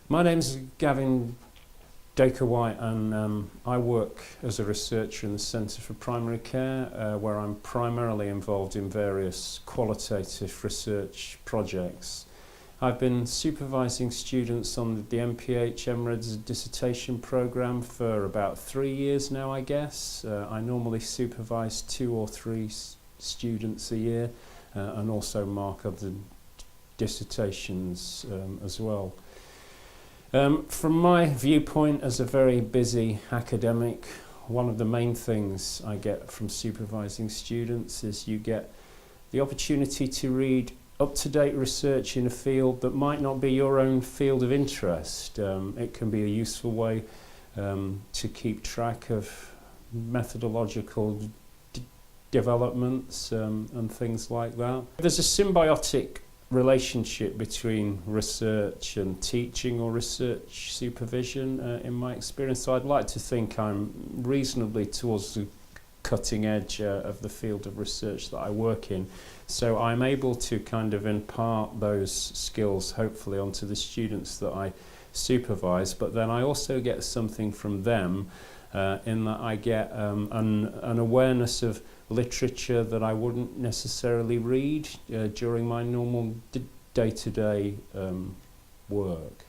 My name's Gavin Daker-White, and I work as a researcher in the Centre for Primary Care, where I'm primarily involved in various qualitative research projects. I've been supervising students on the MPH MRED's dissertation programme for about 3 years now, I guess. I normally supervise 2 or 3 students a year and also mark other dissertations as well. From my viewpoint as a very busy academic, one of the main things I get from supervising students is you get the opportunity to read up-to-date research in a field that might not be your own field of interest. It can be a useful way to keep track of methodological developments and things like that. There's a symbiotic relationship between research and teaching or research supervision in my experience. So I'd like to think I'm reasonably towards the cutting edge of the field of research that I work in. So I'm able to kind of impart those skills hopefully onto the students that I supervise, but then I also get something from them in that I get an awareness of literature that I wouldn't necessarily read during my normal day-to-day work.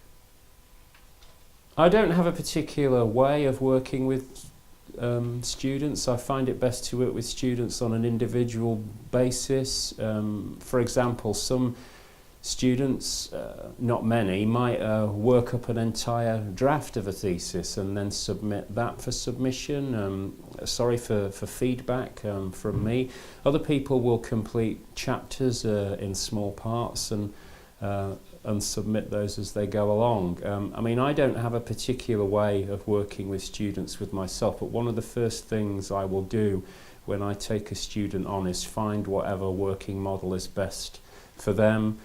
I don't have a particular way of working with students. I find it best to work with students on an individual basis. For example, some students, not many, might work up an entire draft of a thesis and then submit that for submission, for feedback from me. Other people will complete chapters in small parts and submit those as they go along. I mean, I don't have a particular way of working with students with myself, but one of the first things I will do when I take a student on is find whatever working model is best for them.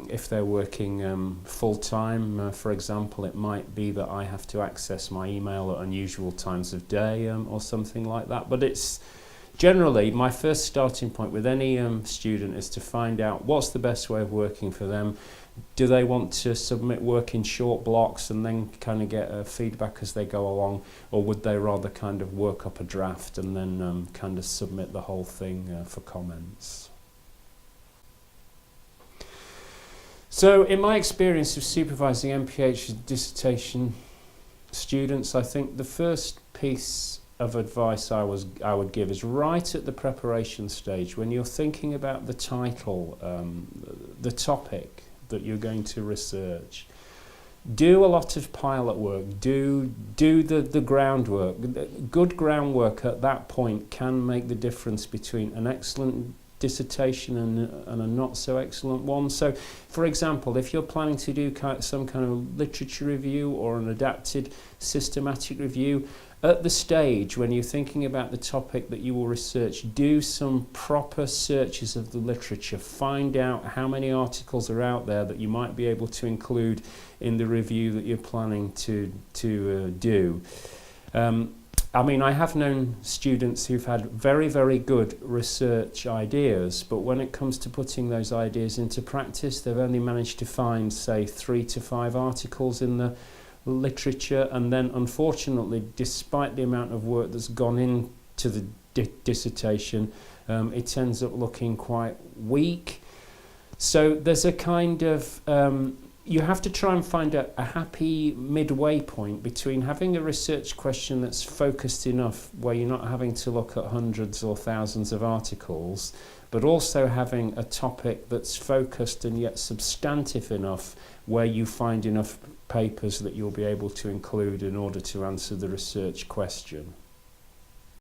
If they're working full-time, for example, it might be that I have to access my email at unusual times of day or something like that. But it's generally my first starting point with any student is to find out what's the best way of working for them. Do they want to submit work in short blocks and then kind of get feedback as they go along, or would they rather kind of work up a draft and then kind of submit the whole thing for comments? So in my experience of supervising MPH dissertation students, I think the first piece of advice I would give is right at the preparation stage, when you're thinking about the title, the topic that you're going to research. Do a lot of pilot work, do the groundwork. Good groundwork at that point can make the difference between an excellent dissertation and a not so excellent one. So for example, if you're planning to do some kind of literature review or an adapted systematic review, at the stage when you're thinking about the topic that you will research, do some proper searches of the literature. Find out how many articles are out there that you might be able to include in the review that you're planning to do. I mean, I have known students who've had very, very good research ideas, but when it comes to putting those ideas into practice, they've only managed to find, say, 3 to 5 articles in the literature, and then unfortunately, despite the amount of work that's gone into the dissertation, it ends up looking quite weak. So there's a kind of you have to try and find a happy midway point between having a research question that's focused enough where you're not having to look at hundreds or thousands of articles, but also having a topic that's focused and yet substantive enough where you find enough papers that you'll be able to include in order to answer the research question.